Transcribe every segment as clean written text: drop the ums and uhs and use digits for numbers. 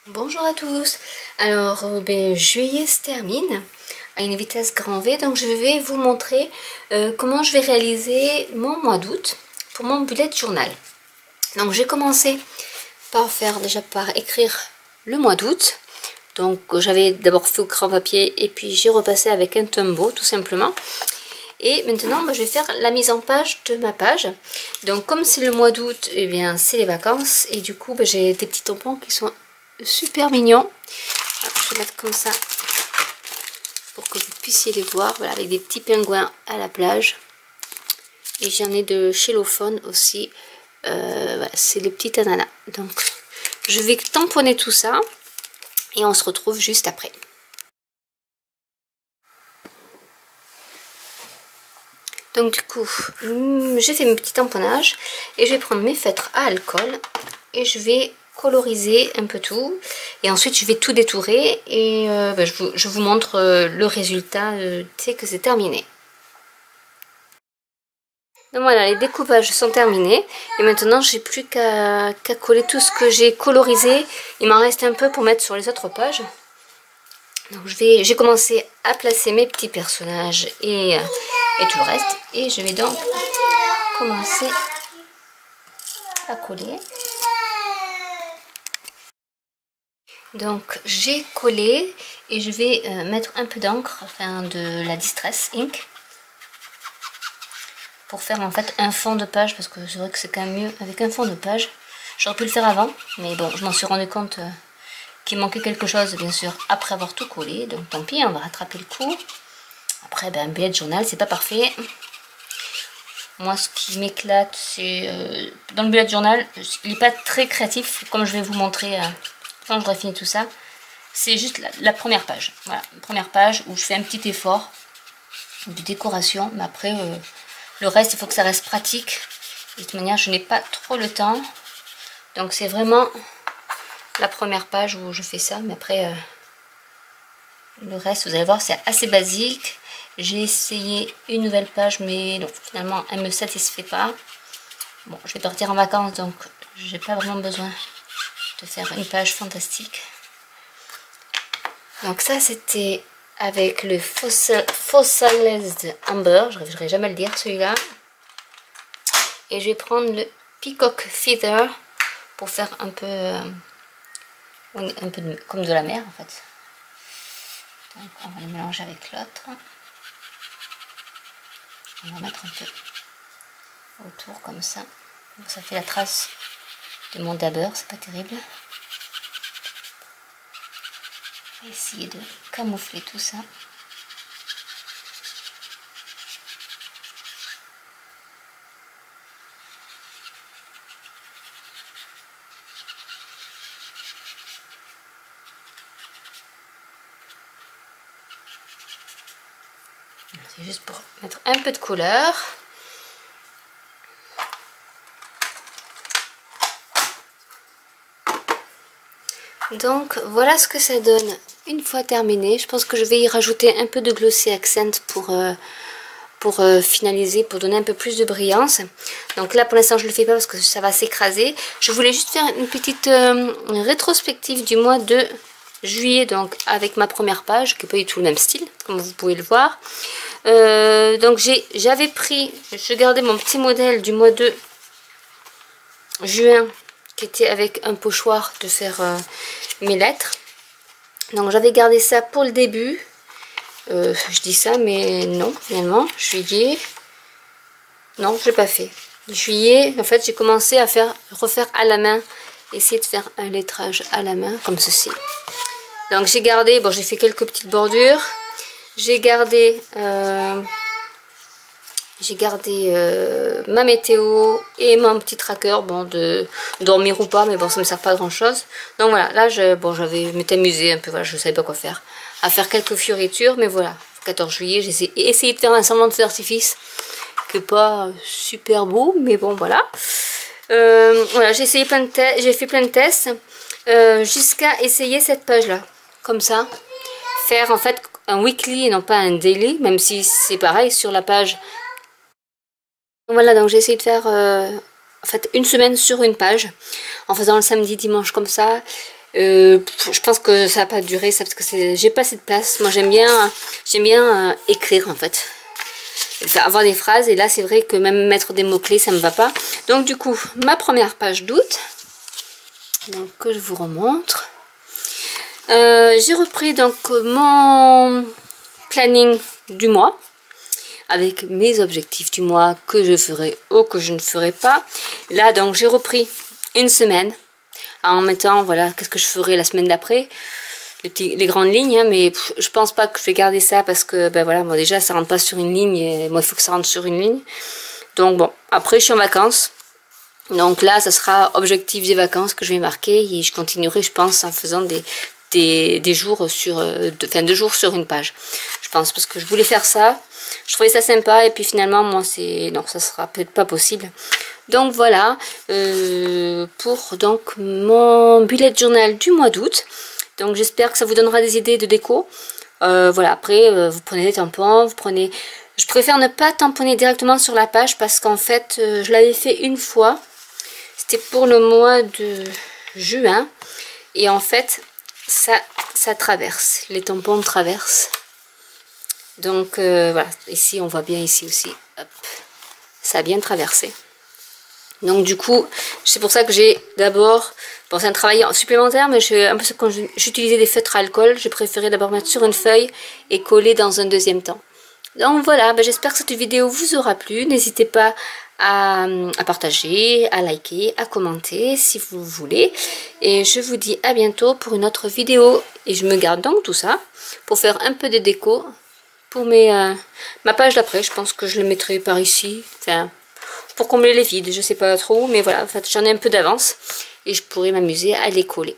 Bonjour à tous. Alors, juillet se termine à une vitesse grand V, donc je vais vous montrer comment je vais réaliser mon mois d'août pour mon bullet journal. Donc j'ai commencé par écrire le mois d'août. Donc j'avais d'abord fait au crayon papier et puis j'ai repassé avec un Tombow tout simplement. Et maintenant je vais faire la mise en page de ma page. Donc comme c'est le mois d'août, et bien c'est les vacances et du coup j'ai des petits tampons qui sont super mignons. Je vais mettre comme ça pour que vous puissiez les voir. Voilà, avec des petits pingouins à la plage. Et j'en ai de Chellophone aussi. Voilà, c'est les petits ananas. Donc je vais tamponner tout ça et on se retrouve juste après. Donc du coup, j'ai fait mes petits tamponnages et je vais prendre mes feutres à alcool et je vais coloriser un peu tout et ensuite je vais tout détourer et je vous montre le résultat dès que c'est terminé. Donc voilà, les découpages sont terminés et maintenant j'ai plus qu'à coller tout ce que j'ai colorisé. Il m'en reste un peu pour mettre sur les autres pages. Donc j'ai commencé à placer mes petits personnages et tout le reste et je vais donc commencer à coller. Donc j'ai collé et je vais mettre un peu d'encre, enfin de la Distress Ink, pour faire en fait un fond de page, parce que c'est vrai que c'est quand même mieux avec un fond de page. J'aurais pu le faire avant, mais bon, je m'en suis rendu compte qu'il manquait quelque chose, bien sûr, après avoir tout collé, donc tant pis, on va rattraper le coup. Après, un bullet journal, c'est pas parfait. Moi, ce qui m'éclate, c'est dans le bullet journal, il n'est pas très créatif, comme je vais vous montrer quand j'aurai fini tout ça. C'est juste la première page. Voilà, la première page où je fais un petit effort de décoration, mais après, le reste, il faut que ça reste pratique. De toute manière, je n'ai pas trop le temps. Donc, c'est vraiment la première page où je fais ça, mais après, le reste, vous allez voir, c'est assez basique. J'ai essayé une nouvelle page, mais non, finalement, elle ne me satisfait pas. Bon, je vais partir en vacances, donc j'ai pas vraiment besoin de faire une page fantastique. Donc ça, c'était avec le Fossilized Amber, je n'arriverai jamais à le dire celui-là. Et je vais prendre le Peacock Feather pour faire un peu comme de la mer en fait. Donc on va le mélanger avec l'autre. On va mettre un peu autour comme ça. Ça fait la trace de mon dabber, c'est pas terrible. On va essayer de camoufler tout ça. C'est juste pour mettre un peu de couleur. Donc voilà ce que ça donne une fois terminé. Je pense que je vais y rajouter un peu de glossy accent pour finaliser, pour donner un peu plus de brillance. Donc là pour l'instant je ne le fais pas parce que ça va s'écraser. Je voulais juste faire une petite rétrospective du mois de juillet, donc avec ma première page qui n'est pas du tout le même style comme vous pouvez le voir. Donc je gardais mon petit modèle du mois de juin qui était avec un pochoir de faire mes lettres. Donc j'avais gardé ça pour le début. Je dis ça mais non, finalement juillet, non je l'ai pas fait. Juillet en fait j'ai commencé à refaire à la main, essayer de faire un lettrage à la main comme ceci. Donc j'ai gardé, bon j'ai fait quelques petites bordures, j'ai gardé ma météo et mon petit tracker, bon de dormir ou pas, mais bon ça me sert pas à grand chose. Donc voilà, là je m'étais amusée un peu, voilà, je savais pas quoi faire, à faire quelques fioritures, mais voilà, 14 juillet j'ai essayé de faire un semblant de feu d'artifice qui est pas super beau, mais bon voilà. Voilà, j'ai essayé j'ai fait plein de tests jusqu'à essayer cette page là, comme ça, faire en fait un weekly et non pas un daily, même si c'est pareil sur la page. Voilà, donc j'ai essayé de faire en fait une semaine sur une page, en faisant le samedi, dimanche comme ça, Je pense que ça va pas durer ça parce que j'ai pas assez de place. Moi j'aime bien écrire en fait. Avoir des phrases et là c'est vrai que même mettre des mots-clés ça me va pas. Donc du coup ma première page d'août. Donc que je vous remontre. J'ai repris donc mon planning du mois avec mes objectifs du mois que je ferai ou que je ne ferai pas. Là donc j'ai repris une semaine en mettant voilà qu'est-ce que je ferai la semaine d'après, les grandes lignes, hein, mais je pense pas que je vais garder ça parce que ben voilà, moi déjà ça rentre pas sur une ligne et moi il faut que ça rentre sur une ligne. Donc bon, après je suis en vacances. Donc là ça sera objectif des vacances que je vais marquer et je continuerai je pense en faisant des jours sur 2 jours sur une page. Je pense parce que je voulais faire ça. Je trouvais ça sympa et puis finalement moi c'est non ça sera peut-être pas possible. Donc voilà pour donc mon bullet journal du mois d'août. Donc j'espère que ça vous donnera des idées de déco. Voilà après vous prenez des tampons, vous prenez. Je préfère ne pas tamponner directement sur la page parce qu'en fait je l'avais fait une fois. C'était pour le mois de juin et en fait ça traverse, les tampons traversent. Donc voilà, ici on voit bien ici aussi, hop, ça a bien traversé. Donc du coup, c'est pour ça que j'ai d'abord, bon c'est un travail supplémentaire, mais un peu quand j'utilisais des feutres à alcool, j'ai préféré d'abord mettre sur une feuille et coller dans un deuxième temps. Donc voilà, ben j'espère que cette vidéo vous aura plu. N'hésitez pas à partager, à liker, à commenter si vous voulez. Et je vous dis à bientôt pour une autre vidéo. Et je me garde donc tout ça pour faire un peu de déco pour ma page d'après. Je pense que je le mettrai par ici. Enfin, pour combler les vides, je sais pas trop. Mais voilà, en fait, j'en ai un peu d'avance. Et je pourrais m'amuser à les coller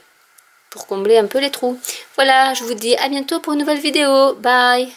pour combler un peu les trous. Voilà, je vous dis à bientôt pour une nouvelle vidéo. Bye!